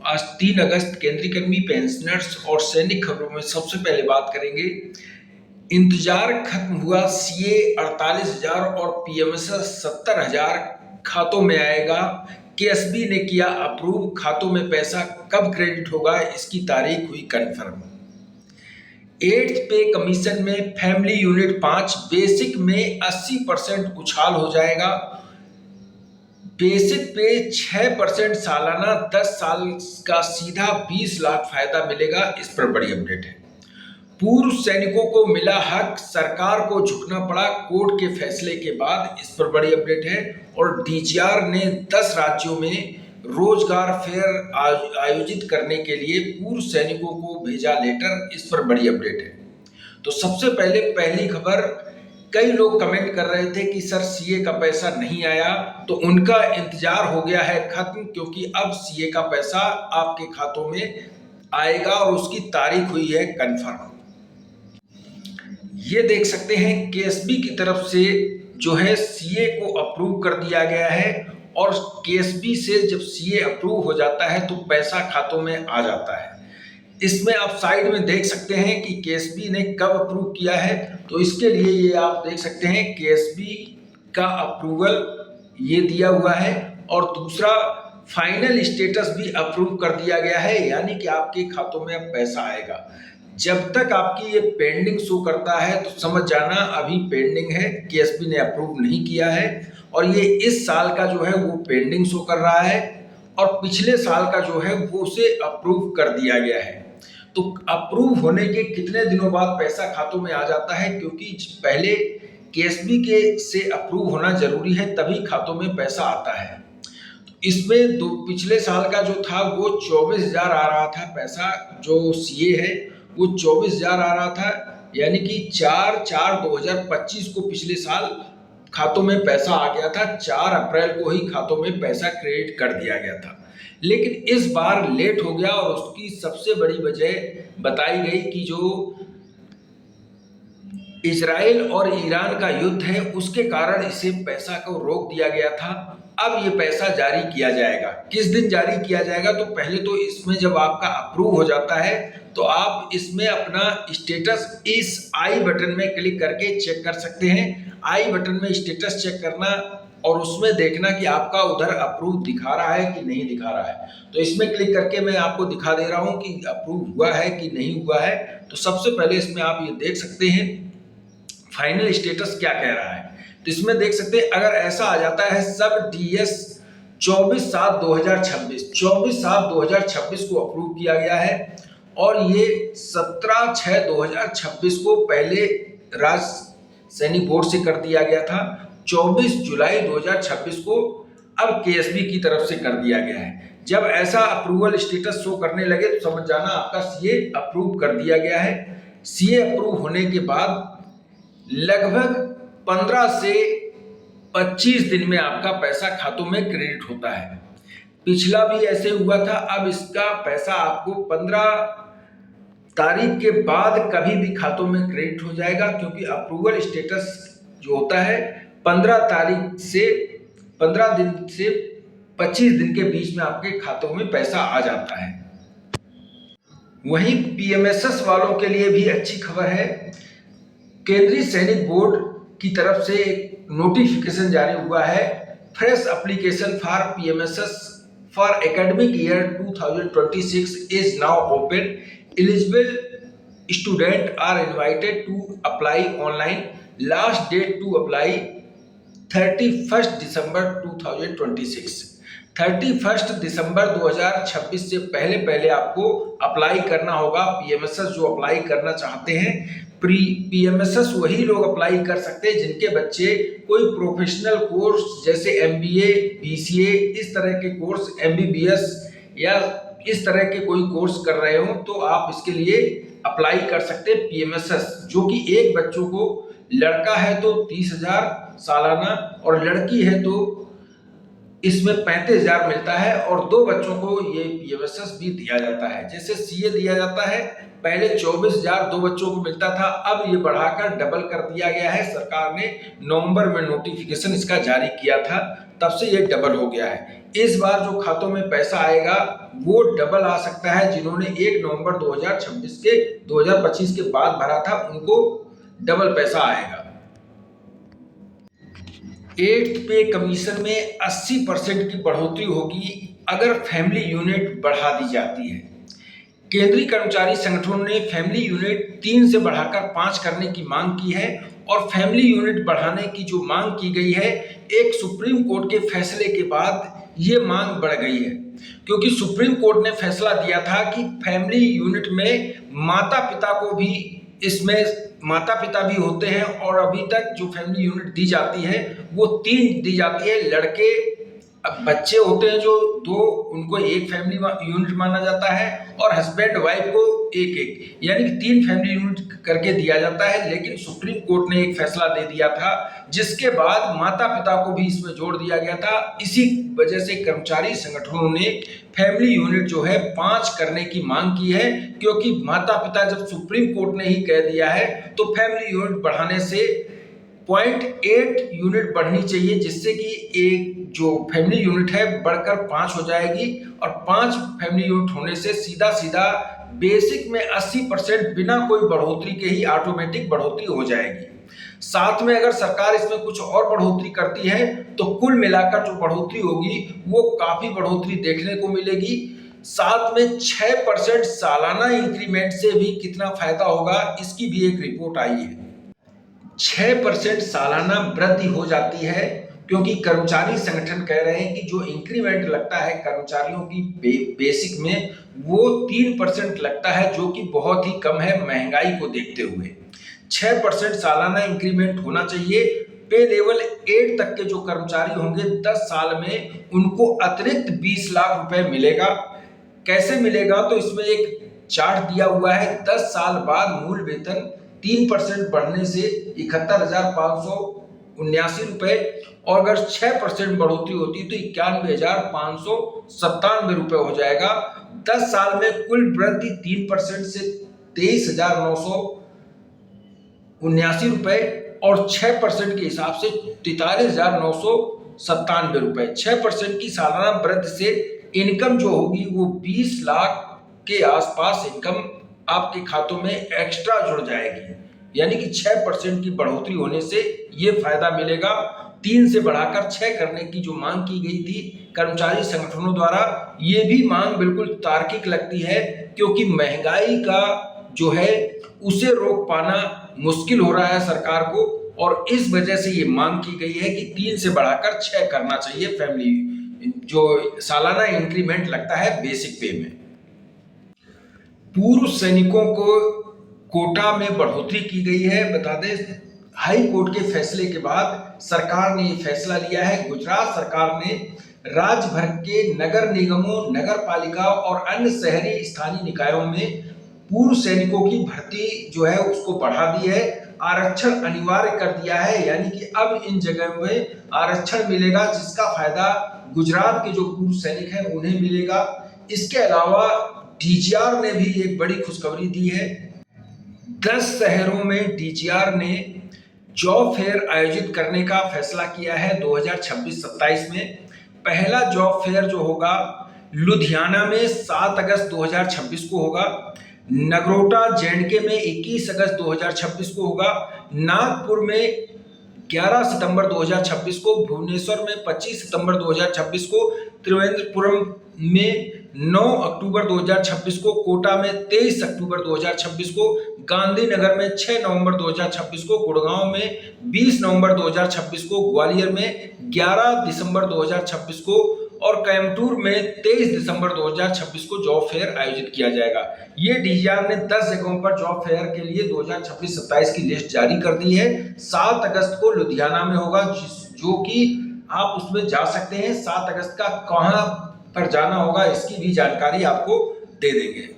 आज 3 अगस्त केंद्रीय पेंशनर्स और सैनिक खबरों में सबसे पहले बात करेंगे। इंतजार खत्म हुआ, सीए 48,000 और पीएमएसएस 70,000 खातों में आएगा। केएसबी ने किया अप्रूव, खातों में पैसा कब क्रेडिट होगा इसकी तारीख हुई कंफर्म। 8th पे कमीशन में फैमिली यूनिट 5 बेसिक में 80% उछाल हो जाएगा। बेसिक पे 6% सालाना 10 साल का सीधा 20 लाख फायदा मिलेगा। इस पर बड़ी अपडेट है। पूर्व सैनिकों को मिला हक, सरकार को झुकना पड़ा कोर्ट के फैसले के बाद। इस पर बड़ी अपडेट है। और डीजीआर ने 10 राज्यों में रोजगार फेयर आयोजित करने के लिए पूर्व सैनिकों को भेजा लेटर। इस पर बड़ी अपडेट है। तो सबसे पहले पहली खबर, कई लोग कमेंट कर रहे थे कि सर सीए का पैसा नहीं आया, तो उनका इंतजार हो गया है खत्म, क्योंकि अब सीए का पैसा आपके खातों में आएगा और उसकी तारीख हुई है कंफर्म। ये देख सकते हैं केएसबी की तरफ से जो है सीए को अप्रूव कर दिया गया है। और केएसबी से जब सीए अप्रूव हो जाता है तो पैसा खातों में आ जाता है। इसमें आप साइड में देख सकते हैं कि केएसबी ने कब अप्रूव किया है। तो इसके लिए ये आप देख सकते हैं केएसबी का अप्रूवल ये दिया हुआ है। और दूसरा, फाइनल स्टेटस भी अप्रूव कर दिया गया है, यानी कि आपके खातों में अब पैसा आएगा। जब तक आपकी ये पेंडिंग शो करता है तो समझ जाना अभी पेंडिंग है, केएसबी ने अप्रूव नहीं किया है। और ये इस साल का जो है वो पेंडिंग शो कर रहा है, और पिछले साल का जो है वो उसे अप्रूव कर दिया गया है। तो अप्रूव होने के कितने दिनों बाद पैसा खातों में आ जाता है, क्योंकि पहले केएसबी के से अप्रूव होना जरूरी है, तभी खातों में पैसा आता है। इसमें पिछले साल का जो था वो 24,000 आ रहा था पैसा, जो सीए है वो 24,000 आ रहा था, यानी कि 4/4/2025 को पिछले साल खातों में पैसा आ गया था। 4 अप्रैल को ही खातों में पैसा क्रेडिट कर दिया गया था। लेकिन इस बार लेट हो गया, और उसकी सबसे बड़ी वजह बताई गई कि जो इजराइल और ईरान का युद्ध है उसके कारण इसे पैसा को रोक दिया गया था। अब ये पैसा जारी किया जाएगा। किस दिन जारी किया जाएगा, तो पहले तो इसमें जब आपका अप्रूव हो जाता है तो आप इसमें अपना स्टेटस इस आई बटन में क्लिक करके चेक कर सकते हैं। आई बटन में स्टेटस चेक करना और उसमें देखना कि आपका उधर अप्रूव दिखा रहा है कि नहीं दिखा रहा है। तो इसमें क्लिक करके मैं आपको दिखा दे रहा हूं कि अप्रूव हुआ है कि नहीं हुआ है। तो सबसे पहले इसमें आप ये देख सकते हैं फाइनल स्टेटस क्या कह रहा है। तो इसमें देख सकते हैं, अगर ऐसा आ जाता है सब डीएस 24/7/2026 को अप्रूव किया गया है, और ये 17/6/2026 को पहले राज्य सैनिक बोर्ड से कर दिया गया था। 24 जुलाई 2026 को अब केएसबी की तरफ से कर दिया गया है। जब ऐसा अप्रूवल स्टेटस शो करने लगे तो समझ जाना आपका सीए अप्रूव कर दिया गया है। सीए अप्रूव होने के बाद लगभग 15 से 25 दिन में आपका पैसा खातों में क्रेडिट होता है। पिछला भी ऐसे हुआ था। अब इसका पैसा आपको 15 तारीख के बाद कभी भी खातों में क्रेडिट हो जाएगा, क्योंकि अप्रूवल स्टेटस जो होता है 15 तारीख से 15 दिन से 25 दिन के बीच में आपके खातों में पैसा आ जाता है। वहीं पीएमएसएस वालों के लिए भी अच्छी खबर है। केंद्रीय सैनिक बोर्ड की तरफ से एक नोटिफिकेशन जारी हुआ है। Fresh application for PMSS for academic year 2026 is now open. Eligible student are invited to apply online. Last date to apply 31 दिसंबर 2026। 31 दिसंबर 2026 से पहले आपको अप्लाई करना होगा। पीएमएसएस जो अप्लाई करना चाहते हैं, पीएमएसएस वही लोग अप्लाई कर सकते हैं जिनके बच्चे कोई प्रोफेशनल कोर्स जैसे एमबीए, बीसीए, इस तरह के कोर्स, एमबीबीएस या इस तरह के कोई कोर्स कर रहे हो, तो आप इसके लिए अप्लाई कर सकते हैं पीएमएसएस, जो कि एक बच्चों को लड़का है तो 30,000 सालाना और लड़की है तो इसमें 35,000 मिलता है, और 2 बच्चों को ये पीएमएसएस भी दिया जाता है। जैसे सीए दिया जाता है, पहले 24,000 2 बच्चों को मिलता था, अब ये बढ़ाकर डबल कर दिया गया है। सरकार ने नवंबर में नोटिफिकेशन इसका जारी किया था, तब से ये डबल हो गया है। इस बार जो खातों में पैसा आएगा वो डबल आ सकता है। जिन्होंने 1 नवंबर 2025 के बाद भरा था उनको डबल पैसा आएगा। 8th पे कमीशन में 80% की बढ़ोतरी होगी अगर फैमिली यूनिट बढ़ा दी जाती है। केंद्रीय कर्मचारी संगठनों ने फैमिली यूनिट 3 से बढ़ाकर 5 करने की मांग की है और फैमिली यूनिट बढ़ाने की जो मांग की गई है, एक सुप्रीम कोर्ट के फैसले के बाद ये मांग बढ़ गई है, क्योंकि सुप्रीम कोर्ट ने फैसला दिया था कि फैमिली यूनिट में माता पिता को भी, इसमें माता पिता भी होते हैं और अभी तक जो फैमिली यूनिट दी जाती है वो 3 दी जाती है। लड़के अब बच्चे होते हैं जो 2, उनको एक फैमिली यूनिट माना जाता है और हस्बैंड वाइफ को एक, यानी कि 3 फैमिली यूनिट करके दिया जाता है। लेकिन सुप्रीम कोर्ट ने एक फैसला दे दिया था जिसके बाद माता पिता को भी इसमें जोड़ दिया गया था। इसी वजह से कर्मचारी संगठनों ने फैमिली यूनिट जो है 5 करने की मांग की है, क्योंकि माता पिता जब सुप्रीम कोर्ट ने ही कह दिया है तो फैमिली यूनिट बढ़ाने से 0.8 यूनिट बढ़नी चाहिए, जिससे कि एक जो फैमिली यूनिट है बढ़कर 5 हो जाएगी और 5 फैमिली यूनिट होने से सीधा सीधा बेसिक में 80% बिना कोई बढ़ोतरी के ही ऑटोमेटिक बढ़ोतरी हो जाएगी। साथ में अगर सरकार इसमें कुछ और बढ़ोतरी करती है तो कुल मिलाकर जो बढ़ोतरी होगी वो काफी बढ़ोतरी देखने को मिलेगी। साथ में 6% सालाना इंक्रीमेंट से भी कितना फायदा होगा इसकी भी एक रिपोर्ट आई है। 6% सालाना वृद्धि हो जाती है, क्योंकि कर्मचारी संगठन कह रहे हैं कि जो इंक्रीमेंट लगता है कर्मचारियों की बेसिक में वो 3% लगता है, जो कि बहुत ही कम है महंगाई को देखते हुए। 6% सालाना इंक्रीमेंट होना चाहिए। पे लेवल 8 तक के जो कर्मचारी होंगे 10 साल में उनको अतिरिक्त 20 लाख रुपए मिलेगा। कैसे मिलेगा, तो इसमें एक चार्ट दिया हुआ है। 10 साल बाद मूल वेतन 3% बढ़ने से 71,579 रुपए और अगर 6% बढ़ोतरी होती है तो 91,597 रुपए हो जाएगा। 10 साल में कुल वृद्धि 3% से 23,979 रुपए और 6% के हिसाब से 43,997 रुपए। 6% की सालाना वृद्धि से इनकम जो होगी वो 20 लाख के आसपास इनकम आपके खातों में एक्स्ट्रा जुड़ जाएगी, यानी कि 6% की बढ़ोतरी होने से ये फायदा मिलेगा। 3 से बढ़ाकर 6 करने की जो मांग की गई थी कर्मचारी संगठनों द्वारा, ये भी मांग बिल्कुल तार्किक लगती है, क्योंकि महंगाई का जो है उसे रोक पाना मुश्किल हो रहा है सरकार को और इस वजह से ये मांग की गई है कि 3 से बढ़ाकर 6 करना चाहिए फैमिली जो सालाना इंक्रीमेंट लगता है बेसिक पे में। पूर्व सैनिकों को कोटा में बढ़ोतरी की गई है। बता दें, हाई कोर्ट के फैसले के बाद सरकार ने ये फैसला लिया है। गुजरात सरकार ने राज्य भर के नगर निगमों, नगर पालिका और अन्य शहरी स्थानीय निकायों में पूर्व सैनिकों की भर्ती जो है उसको बढ़ा दी है। आरक्षण अनिवार्य कर दिया है, यानी कि अब इन जगह में आरक्षण मिलेगा, जिसका फायदा गुजरात के जो पूर्व सैनिक हैं उन्हें मिलेगा। इसके अलावा डीजीआर ने भी एक बड़ी खुशखबरी दी है। 10 शहरों में डीजीआर ने जॉब फेयर आयोजित करने का फैसला किया है 2026-27 में। पहला जॉब फेयर जो होगा लुधियाना में 7 अगस्त 2026 को होगा, नगरोटा जेएंडके में 21 अगस्त 2026 को होगा, नागपुर में 11 सितंबर 2026 को, भुवनेश्वर में 25 सितंबर 2026 को, त्रिवेंद्रपुरम में 9 अक्टूबर 2026 को, कोटा में 23 अक्टूबर 2026 को, गांधीनगर में 6 नवंबर 2026 को, गुड़गांव में 20 नवंबर 2026 को, ग्वालियर में 11 दिसंबर 2026 को और कोयम्बटूर में 23 दिसंबर 2026 को जॉब फेयर आयोजित किया जाएगा। ये डीजीआर ने 10 जगहों पर जॉब फेयर के लिए 2026-27 की लिस्ट जारी कर दी है। 7 अगस्त को लुधियाना में होगा, जो कि आप उसमें जा सकते हैं। 7 अगस्त का कहां पर जाना होगा इसकी भी जानकारी आपको दे देंगे।